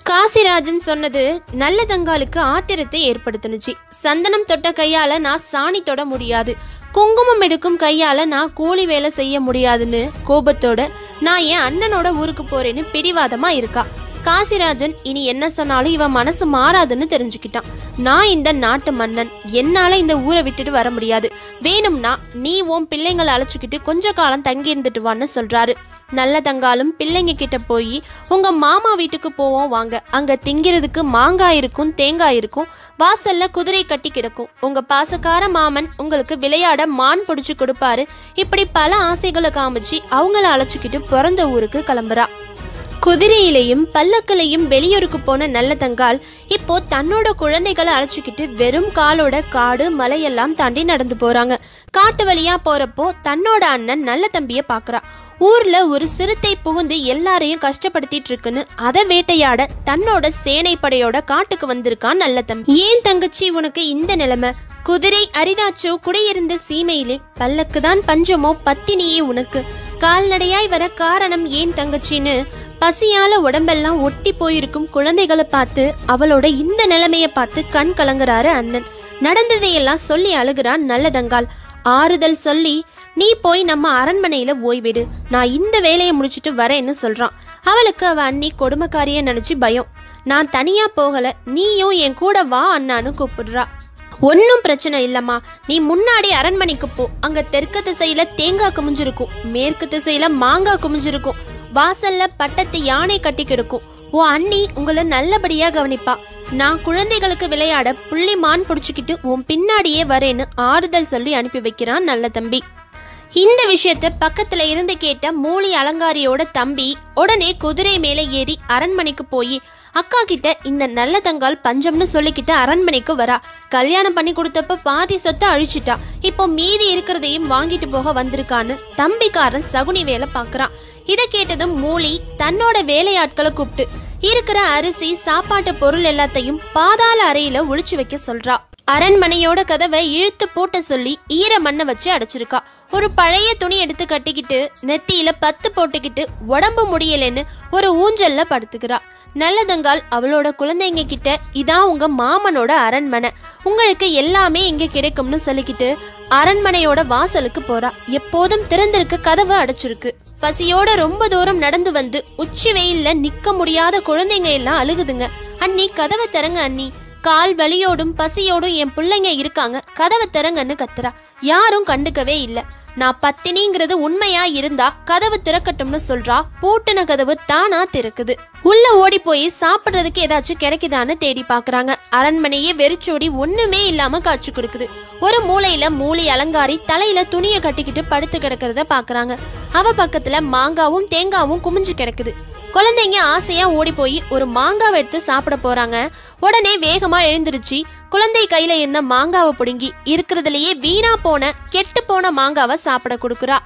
காசிராஜன் சொன்னது நல்லதங்காலுக்கு ஆத்திரத்தை ஏற்படுத்துனுச்சு. சந்தனம் தொட்ட கையால நான் சாணி தொட முடியாது, குங்குமம் எடுக்கும் கையால நான் கூலி வேலை செய்ய முடியாதுன்னு கோபத்தோட நான் என் அண்ணனோட ஊருக்கு போறேன்னு பிடிவாதமா இருக்கா. காசிராஜன் இனி என்ன சொன்னாலும் இவன் மனசு மாறாதுன்னு தெரிஞ்சுக்கிட்டான். நான் இந்த நாட்டு மன்னன், என்னால இந்த ஊரை விட்டுட்டு வர முடியாது, வேணும்னா நீ உன் பிள்ளைங்களை அழைச்சிக்கிட்டு கொஞ்ச காலம் தங்கி இருந்துட்டு வான்னு சொல்றாரு. நல்லதங்காலும் பிள்ளைங்க கிட்ட போய் உங்க மாமா வீட்டுக்கு போவோம் வாங்க, அங்க திங்கிறதுக்கு மாங்காய் இருக்கும், தேங்காய் இருக்கும், வாசல்ல குதிரை கட்டி கிடக்கும், உங்க பாசக்கார மாமன் உங்களுக்கு விளையாட மான் பிடிச்சு கொடுப்பாரு. இப்படி பல ஆசைகளை காமிச்சு அவங்கள அழைச்சிக்கிட்டு பிறந்த ஊருக்கு கிளம்புறா. குதிரையிலையும் பல்லக்கிலையும் வெளியூருக்கு போன நல்லதங்கால் இப்போ தன்னோட குழந்தைகளை அழைச்சிக்கிட்டு வெறும் காலோட காடு மலையெல்லாம் தாண்டி நடந்து போறாங்க. காட்டு வழியா போறப்போ தன்னோட அண்ணன் நல்ல தம்பிய பாக்குறா. ஊர்ல ஒரு சிறுத்தை புகுந்து எல்லாரையும் கஷ்டப்படுத்திட்டு இருக்குன்னு அதை வேட்டையாட தன்னோட சேனை படையோட காட்டுக்கு வந்திருக்கான் நல்ல தம்பி. ஏன் தங்கச்சி உனக்கு இந்த நிலைமை? குதிரை அரிதாச்சோ குடியிருந்த சீமையிலே, பல்லக்குதான் பஞ்சமோ பத்தினியே உனக்கு, கால்நடையாய் வர காரணம் ஏன் தங்கச்சின்னு பசியால உடம்பெல்லாம் ஒட்டி போயிருக்கும் குழந்தைகளை பார்த்து அவளோட இந்த நிலைமைய பார்த்து கண் கலங்குறாரு அண்ணன். நடந்ததையெல்லாம் சொல்லி அழுகிறான் நல்லதங்கால். ஆறுதல் சொல்லி நீ போய் நம்ம அரண்மனையில ஓய்விடு, நான் இந்த வேலையை முடிச்சுட்டு வரேன்னு சொல்றான். அவளுக்கு அவ அண்ணி கொடுமைக்காரிய நினைச்சு பயம். நான் தனியா போகல, நீயும் என் கூட வா அண்ணான்னு கூப்பிடுறா. ஒன்னும் பிரச்சனை இல்லம்மா, நீ முன்னாடி அரண்மனைக்கு போ, அங்க தெற்கு திசையில தேங்காய் குமிஞ்சிருக்கும், மேற்கு திசையில மாங்காய் குமிஞ்சிருக்கும், வாசல்ல பட்டத்து யானை கட்டி கிடக்கும், உன் அண்ணி உங்களை நல்லபடியா கவனிப்பா, நான் குழந்தைகளுக்கு விளையாட புள்ளி மான் பிடிச்சிக்கிட்டு உன் பின்னாடியே வரேன்னு ஆறுதல் சொல்லி அனுப்பி வைக்கிறான் நல்ல தம்பி. இந்த விஷயத்த பக்கத்துல இருந்து கேட்ட மூலி அலங்காரியோட தம்பி உடனே குதிரை மேல ஏறி அரண்மனைக்கு போய் அக்கா கிட்ட இந்த நல்லதங்கால் பஞ்சம்னு சொல்லிக்கிட்டு அரண்மனைக்கு வரா. கல்யாணம் பண்ணி கொடுத்தப்ப பாதி சொத்தை அழிச்சிட்டா, இப்போ மீதி இருக்கிறதையும் வாங்கிட்டு போக வந்திருக்கான்னு தம்பிக்காரன் சகுனி வேலை பாக்குறான். இதை கேட்டதும் மூலி தன்னோட வேலையாட்களை கூப்பிட்டு இருக்கிற அரிசி சாப்பாட்டு பொருள் எல்லாத்தையும் பாதாள அறையில ஒளிச்சு வைக்க சொல்றா. அரண்மனையோட கதவை இழுத்து போட்ட சொல்லி ஈர மண்ணை வச்சு அடைச்சிருக்கா. ஒரு பழைய துணி எடுத்து கட்டிக்கிட்டு நெத்தியில 10 போட்டுக்கிட்டு உடம்பு முடியலன்னு ஒரு ஊஞ்சல்ல படுத்துக்கிறா. நல்லதங்கால் அவளோட குழந்தைங்க கிட்ட இதான் உங்க மாமனோட அரண்மனை, உங்களுக்கு எல்லாமே இங்க கிடைக்கும்னு சொல்லிக்கிட்டு அரண்மனையோட வாசலுக்கு போறா. எப்போதும் திறந்திருக்க கதவை அடைச்சிருக்கு. பசியோட ரொம்ப தூரம் நடந்து வந்து உச்சி வெயில்ல நிக்க முடியாத குழந்தைங்க எல்லாம் அழுகுதுங்க. அண்ணி கதவை திறங்க அண்ணி, கால் வலியோடும் பசியோடும் என் பிள்ளைங்க இருக்காங்க, கதவை திறங்கன்னு கத்துறா. யாரும் கண்டுக்கவே இல்லை. நான் பத்தினிங்கிறது உண்மையா இருந்தா கதவு திறக்கட்டும்னு சொல்றா. பூட்டின கதவு தானா திறக்குது. உள்ள ஓடி போய் சாப்பிட்றதுக்கு ஏதாச்சும் கிடைக்குதான்னு தேடி பாக்குறாங்க. அரண்மனையே வெறிச்சோடி ஒண்ணுமே இல்லாம காட்சி கொடுக்குது. ஒரு மூலையில மூலி அலங்காரி தலையில துணியை கட்டிக்கிட்டு படுத்து கிடக்கிறத பாக்குறாங்க. அவ பக்கத்துல மாங்காவும் தேங்காவும் குமிஞ்சு கிடக்குது. குழந்தைங்க ஆசையா ஓடி போய் ஒரு மாங்காவை எடுத்து சாப்பிட போறாங்க. உடனே வேகமா எழுந்திருச்சு குழந்தை கையில இருந்த மாங்காவை பிடுங்கி இருக்கிறதுலயே வீணா போன கெட்டு போன மாங்காவை சாப்பிட கொடுக்குறா.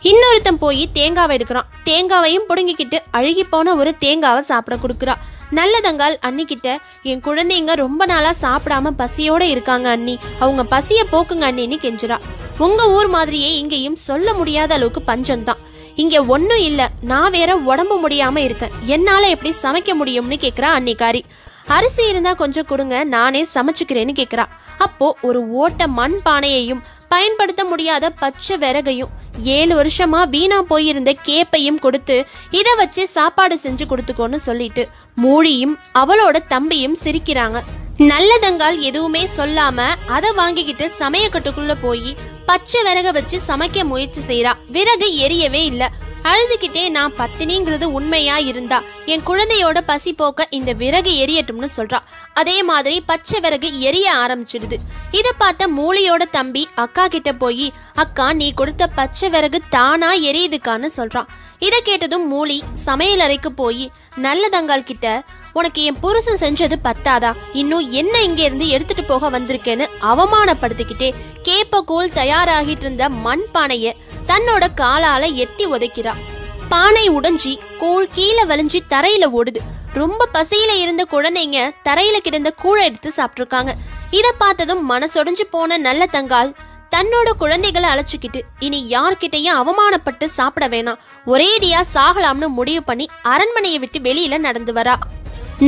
இன்னொருத்தன் போய் தேங்காவை எடுக்கிறான். தேங்காவையும் பிடுங்கிக்கிட்டு அழுகி போன ஒரு தேங்காவை சாப்பிட கொடுக்குறா. நல்லதங்கால் அண்ணிக்கிட்ட, என் குழந்தைங்க ரொம்ப நாளா சாப்பிடாம பசியோட இருக்காங்க அண்ணி, அவங்க பசிய போக்குங்க அண்ணின்னு கெஞ்சுறா. உங்க ஊர் மாதிரியே இங்கேயும் சொல்ல முடியாத அளவுக்கு பஞ்சம்தான். இங்க ஒன்னும் இல்ல, நான் வேற உடம்பு முடியாம இருக்கேன், என்னால எப்படி சமைக்க முடியும்னு கேக்குறா அன்னிக்காரி. அரிசி இருந்தா கொஞ்சம் கொடுங்க, நானே சமைச்சுக்கிறேன்னு கேக்குறா. அப்போ ஒரு ஓட்ட மண் பானையையும் பயன்படுத்த முடியாத பச்சை விறகையும் 7 வருஷமா வீணா போயிருந்த கேப்பையும் கொடுத்து இதை வச்சு சாப்பாடு செஞ்சு கொடுத்துக்கோன்னு சொல்லிட்டு மூழியும் அவளோட தம்பியும் சிரிக்கிறாங்க. நல்லதங்கால் எதுவுமே சொல்லாம அதை வாங்கிக்கிட்டு சமையக்கட்டுக்குள்ள போய் பச்சை விறக வச்சு சமைக்க முயற்சி செய்யறா. விறகு எரியவே இல்லை. அழுதுகிட்டே, நான் பத்தினிங்கிறது உண்மையா இருந்தா என் குழந்தையோட பசி போக்க இந்த விறகு எரியட்டும்னு சொல்றா. அதே மாதிரி பச்சை விறகு எரிய ஆரம்பிச்சிடுது. இதை பார்த்த மூலியோட தம்பி அக்கா கிட்ட போய், அக்கா நீ கொடுத்த பச்சை விறகு தானா எரியுதுக்கான்னு சொல்றான். இதை கேட்டதும் மூலி சமையல் அறைக்கு போய் நல்லதங்கால் கிட்ட, உனக்கு என் புருஷன் செஞ்சது பத்தாதா, இன்னும் என்ன இங்க இருந்து எடுத்துட்டு போக வந்திருக்கேன்னு அவமானப்படுத்திக்கிட்டே கேப்பக்கூழ் தயாராகிட்டு இருந்த மண் பானைய தன்னோட காலால எட்டி உதைக்கிறா. பானை உடைஞ்சி கூழ் கீழே வலிஞ்சி தரையில ஓடுது. ரொம்ப பசியில இருந்த குழந்தைங்க தரையில கிடந்த கூழை எடுத்து சாப்பிட்டுருக்காங்க. இதை பார்த்ததும் மனசொடைஞ்சு போன நல்லதங்கால் தன்னோட குழந்தைகளை அழைச்சிக்கிட்டு இனி யார்கிட்டையும் அவமானப்பட்டு சாப்பிட வேணாம், ஒரேடியா சாகலாம்னு முடிவு பண்ணி அரண்மனையை விட்டு வெளியில நடந்து வரா.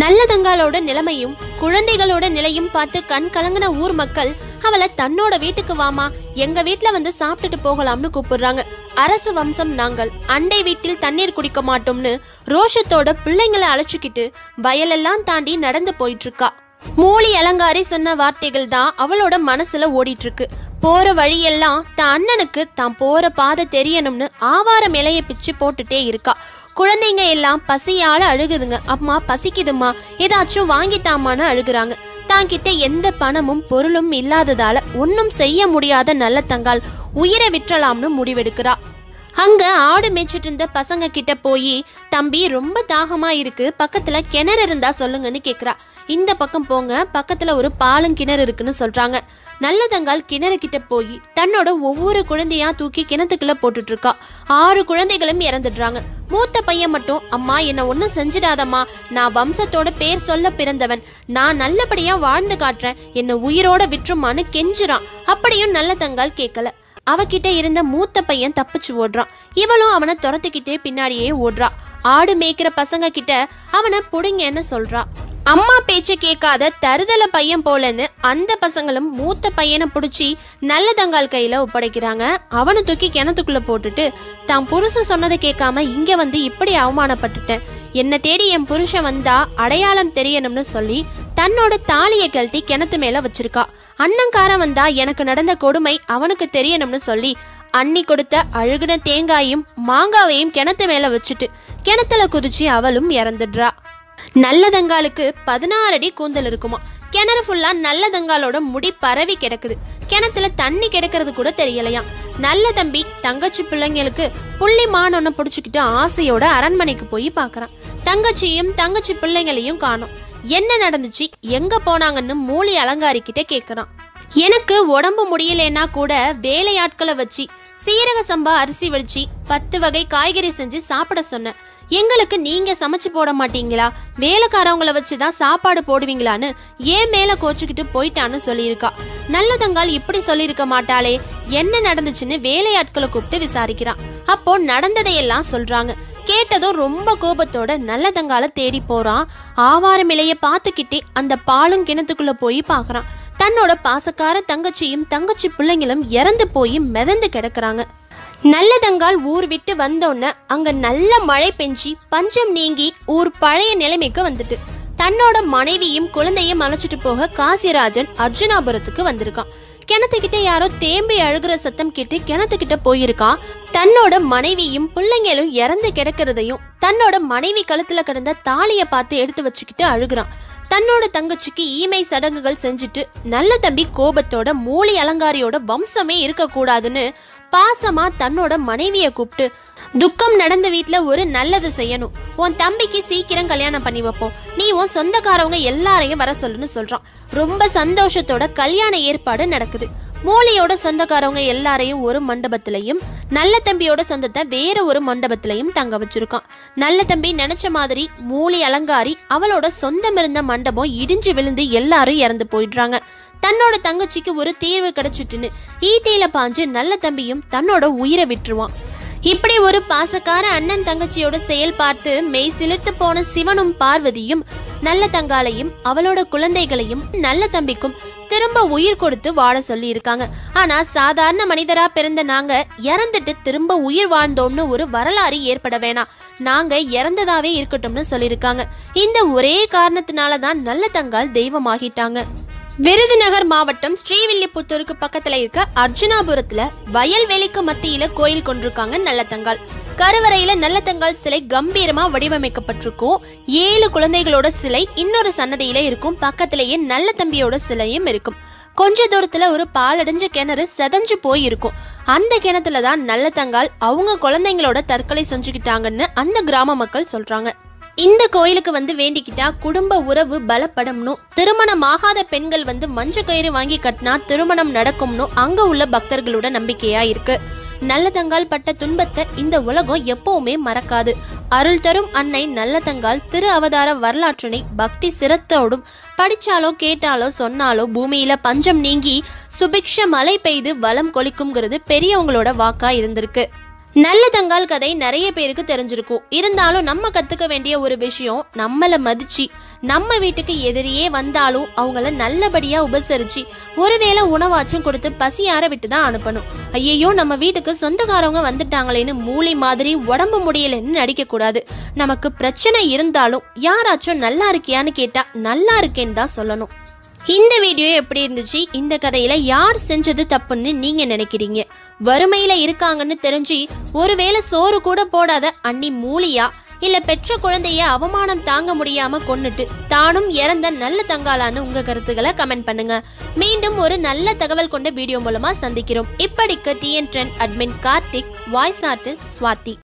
நல்லதங்காலோட நிலைமையும் குழந்தைகளோட நிலையும் பார்த்து கண் கலங்கின ஊர் மக்கள் அவளை தன்னோட வீட்டுக்கு வாமா, எங்க வீட்டுல வந்து சாப்பிட்டுட்டு போகலாம்னு கூப்பிடுறாங்க. அரசு வம்சம் நாங்கள், அண்டை வீட்டில் தண்ணீர் குடிக்க மாட்டோம்னு ரோஷத்தோட பிள்ளைங்களை அழைச்சிக்கிட்டு வயலெல்லாம் தாண்டி நடந்து போயிட்டு இருக்கா. மூலி அலங்காரி சொன்ன வார்த்தைகள் தான் அவளோட மனசுல ஓடிட்டு இருக்கு. போற வழியெல்லாம் தான் அண்ணனுக்கு தான் போற பாதை தெரியணும்னு ஆவார மேலைய பிச்சு போட்டுட்டே இருக்கா. குழந்தைங்க எல்லாம் பசியால அழுகுதுங்க. அம்மா பசிக்குதுமா, ஏதாச்சும் வாங்கித்தாமான்னு அழுகுறாங்க. தாங்கிட்ட எந்த பணமும் பொருளும் இல்லாததால ஒன்னும் செய்ய முடியாத நல்லதங்கால் உயிரை விற்றலாம்னு முடிவெடுக்கிறா. அங்க ஆடு மேய்ச்சிட்டு இருந்த பசங்க கிட்ட போய், தம்பி ரொம்ப தாகமா இருக்கு, பக்கத்துல கிணறு இருந்தா சொல்லுங்கன்னு கேக்குறா. இந்த பக்கம் போங்க, பக்கத்துல ஒரு பாலும் கிணறு இருக்குன்னு சொல்றாங்க. நல்லதங்கால் கிணறு கிட்ட போய் தன்னோட ஒவ்வொரு குழந்தையா தூக்கி கிணத்துக்குள்ள போட்டுட்டு இருக்கா. 6 குழந்தைகளும் இறந்துடுறாங்க. மூத்த பையன் மட்டும், அம்மா என்ன ஒன்னும் செஞ்சிடாதம்மா, நான் வம்சத்தோட பேர் சொல்ல பிறந்தவன், நான் நல்லபடியா வாழ்ந்து காட்டுறேன், என்ன உயிரோட விற்றுமான்னு கெஞ்சுறான். அப்படியும் நல்லதங்கால் கேட்கல. அவகிட்ட இருந்த மூத்த பையன் தப்பிச்சு ஓடுறான். இவளும் அவனை துரத்துக்கிட்டே பின்னாடியே ஓடுறா. ஆடு மேய்க்கிற பசங்க கிட்ட அவனை புடிங்கன்னு சொல்றா. அம்மா பேச்ச கேட்காத தருதல பையன் போலன்னு அந்த பசங்களும் மூத்த பையனை பிடிச்சி நல்லதங்கால் கையில ஒப்படைக்கிறாங்க. அவனை தூக்கி கிணத்துக்குள்ள போட்டுட்டு, தான் புருஷன் சொன்னதை கேட்காம இங்க வந்து இப்படி அவமானப்பட்டுட்டேன், என்ன தேடி என் புருஷன் வந்தா அடையாளம் தெரியணும்னு சொல்லி தன்னோட தாலியை கழட்டி கிணத்து மேல வச்சிருக்கா. அண்ணங்காரன் வந்தா எனக்கு நடந்த கொடுமை அவனுக்கு தெரியணும்னு சொல்லி அண்ணி கொடுத்த அழுகுன தேங்காயும் மாங்காவையும் கிணத்து மேல வச்சுட்டு கிணத்துல குதிச்சு அவளும் இறந்துடுறா. நல்லதங்காலுக்கு 16 அடி கூந்தல் இருக்குமா. கிணறு ஃபுல்லா நல்லதங்காலோட முடி பரவி கிடக்குது. கிணத்துல தண்ணி கிடக்கிறது கூட தெரியலையா. நல்ல தம்பி தங்கச்சி பிள்ளைங்களுக்கு புள்ளிமானொன்னு பிடிச்சுக்கிட்டு ஆசையோட அரண்மனைக்கு போய் பாக்குறான். தங்கச்சியும் தங்கச்சி பிள்ளைங்களையும் காணோம். என்ன நடந்துச்சு, எங்க போனாங்கன்னு மூலி அலங்காரி கிட்ட கேக்குறான். எனக்கு உடம்பு முடியலன்னா கூட வேலையாட்களை வச்சு சீரக சம்பா அரிசி வடிச்சு 10 வகை காய்கறி செஞ்சு சாப்பிட சொன்ன, எங்களுக்கு நீங்க சமைச்சு போட மாட்டீங்களா, வேலைக்காரவங்களை வச்சுதான் சாப்பாடு போடுவீங்களான்னு ஏன் மேல கோச்சுக்கிட்டு போயிட்டான்னு சொல்லியிருக்கா. நல்லதங்கால் இப்படி சொல்லியிருக்க மாட்டாளே, என்ன நடந்துச்சுன்னு வேலையாட்களை கூப்பிட்டு விசாரிக்கிறான். அப்போ நடந்ததையெல்லாம் சொல்றாங்க. கேட்டதும் ரொம்ப கோபத்தோட நல்லதங்கால தேடி போறான். ஆவாரம் இலைய பார்த்துக்கிட்டே அந்த பாலும் கிணத்துக்குள்ள போய் பாக்குறான். தன்னோட பாசக்கார தங்கச்சியும் தங்கச்சி பிள்ளைங்களும் இறந்து போய் மிதந்து கிடக்குறாங்க. நல்லதங்கால் ஊர் விட்டு வந்தோன்ன அங்க நல்ல மழை பெஞ்சி பஞ்சம் நீங்கி ஊர் பழைய நிலைமைக்கு வந்துட்டு தன்னோட மனைவியும் குழந்தையும் அழைச்சிட்டு போக காசிராஜன் அர்ஜுனாபுரத்துக்கு வந்திருக்கான். கிணத்துக்கிட்ட யாரோ தேம்பி அழுகிற சத்தம் கேட்டு கிணத்துக்கிட்ட போயிருக்கான். தன்னோட மனைவியும் பிள்ளைங்களும் இறந்து கிடக்கிறதையும் தன்னோட மனைவி கழுத்துல கிடந்த தாலியை பார்த்து எடுத்து வச்சுக்கிட்டு அழுகுறான். தன்னோட தங்கச்சிக்கு ஈமை சடங்குகள் செஞ்சுட்டு நல்ல தம்பி கோபத்தோட மூலி அலங்காரியோட வம்சமே இருக்கக்கூடாதுன்னு பாசமா தன்னோட மனைவிய கூப்பிட்டு, துக்கம் நடந்த வீட்டுல ஒரு நல்லது செய்யணும், உன் தம்பிக்கு சீக்கிரம் கல்யாணம் பண்ணி வைப்போம், நீ உன் சொந்தக்காரவங்க எல்லாரையும் வர சொல்லுன்னு சொல்றான். ரொம்ப சந்தோஷத்தோட கல்யாண ஏற்பாடு நடக்குது. மூலியோட சொந்தக்காரவங்க எல்லாரையும் ஒரு மண்டபத்திலையும் நல்ல தம்பியோட சொந்தத்தை வேற ஒரு மண்டபத்திலையும் தங்க வச்சிருக்கான். நல்ல தம்பி நினைச்ச மாதிரி மூலி அலங்காரி அவளோட சொந்தம் இருந்த மண்டபம் இடிஞ்சு விழுந்து எல்லாரும் இறந்து போயிடுறாங்க. தன்னோட தங்கச்சிக்கு ஒரு தீர்வு கிடைச்சிட்டுன்னு ஈட்டியில பாஞ்சு நல்ல தம்பியும் தன்னோட உயிரை விட்டுருவான். இப்படி ஒரு பாசக்கார அண்ணன் தங்கச்சியோட செயல் பார்த்து மெய் சிலிர்த்து போன சிவனும் பார்வதியும் நல்ல தங்காலையும் அவளோட குழந்தைகளையும் நல்ல தம்பிக்கும் திரும்ப உயிர் கொடுத்து வாழ சொல்லி இருக்காங்க. ஆனா சாதாரண மனிதரா பிறந்த நாங்க இறந்துட்டு திரும்ப உயிர் வாழ்ந்தோம்னு ஒரு வரலாறு ஏற்பட வேணாம், நாங்க இறந்ததாவே இருக்கட்டும்னு சொல்லியிருக்காங்க. இந்த ஒரே காரணத்தினாலதான் நல்ல தங்கால் தெய்வமாகிட்டாங்க. விருதுநகர் மாவட்டம் ஸ்ரீவில்லிபுத்தூருக்கு பக்கத்துல இருக்க அர்ஜுனாபுரத்துல வயல்வெளிக்கு மத்தியில கோயில் கொண்டிருக்காங்க நல்லதங்கால். கருவறையில நல்லதங்கால் சிலை கம்பீரமா வடிவமைக்கப்பட்டிருக்கும். 7 குழந்தைகளோட சிலை இன்னொரு சன்னதியில இருக்கும். பக்கத்திலேயே நல்ல தம்பியோட சிலையும் இருக்கும். கொஞ்ச தூரத்துல ஒரு பாலடைஞ்ச கிணறு செதஞ்சு போயிருக்கும். அந்த கிணத்துலதான் நல்லதங்கால் அவங்க குழந்தைங்களோட தற்கொலை செஞ்சுக்கிட்டாங்கன்னு அந்த கிராம மக்கள் சொல்றாங்க. இந்த கோயிலுக்கு வந்து வேண்டிக்கிட்டா குடும்ப உறவு பலப்படம்னு, திருமணமாகாத பெண்கள் வந்து மஞ்ச கயிறு வாங்கி கட்டினா திருமணம் நடக்கும்னு அங்க உள்ள பக்தர்களோட நம்பிக்கையா இருக்கு. நல்லதங்கால் பட்ட துன்பத்தை இந்த உலகம் எப்பவுமே மறக்காது. அருள் தரும் அன்னை நல்லதங்கால் திரு அவதார வரலாற்றினை பக்தி சிரத்தோடும் படிச்சாலோ கேட்டாலோ சொன்னாலோ பூமியில பஞ்சம் நீங்கி சுபிக்ஷ மழை பெய்து வளம் கொளிக்கும்ங்கிறது பெரியவங்களோட வாக்கா இருந்திருக்கு. நல்லதங்கால் கதை நிறைய பேருக்கு தெரிஞ்சிருக்கும். இருந்தாலும் நம்ம கத்துக்க வேண்டிய ஒரு விஷயம், நம்மளை மதிச்சு நம்ம வீட்டுக்கு எதிரியே வந்தாலும் அவங்கள நல்லபடியா உபசரிச்சு ஒருவேளை உணவாச்சும் கொடுத்து பசியார விட்டு தான் அனுப்பணும். ஐயோ நம்ம வீட்டுக்கு சொந்தக்காரவங்க வந்துட்டாங்களேன்னு மூளை மாதிரி உடம்பு முடியலன்னு நடிக்க கூடாது. நமக்கு பிரச்சனை இருந்தாலும் யாராச்சும் நல்லா இருக்கியான்னு கேட்டா நல்லா இருக்கேன்னு தான் சொல்லணும். இந்த வீடியோ எப்படி இருந்துச்சு? இந்த கதையில யார் செஞ்சது தப்புன்னு நீங்க நினைக்கிறீங்க? வறுமையில இருக்காங்கன்னு தெரிஞ்சு ஒருவேளை சோறு கூட போடாத அண்ணி மூலியா, இல்ல பெற்ற குழந்தைய அவமானம் தாங்க முடியாம கொன்னுட்டு தானும் இறந்த நல்ல தங்காலான்னு உங்க கருத்துக்களை கமெண்ட் பண்ணுங்க. மீண்டும் ஒரு நல்ல தகவல் கொண்ட வீடியோ மூலமா சந்திக்கிறோம். இப்படிக்கு TN Trend admin Karthik, voice artist Swathi.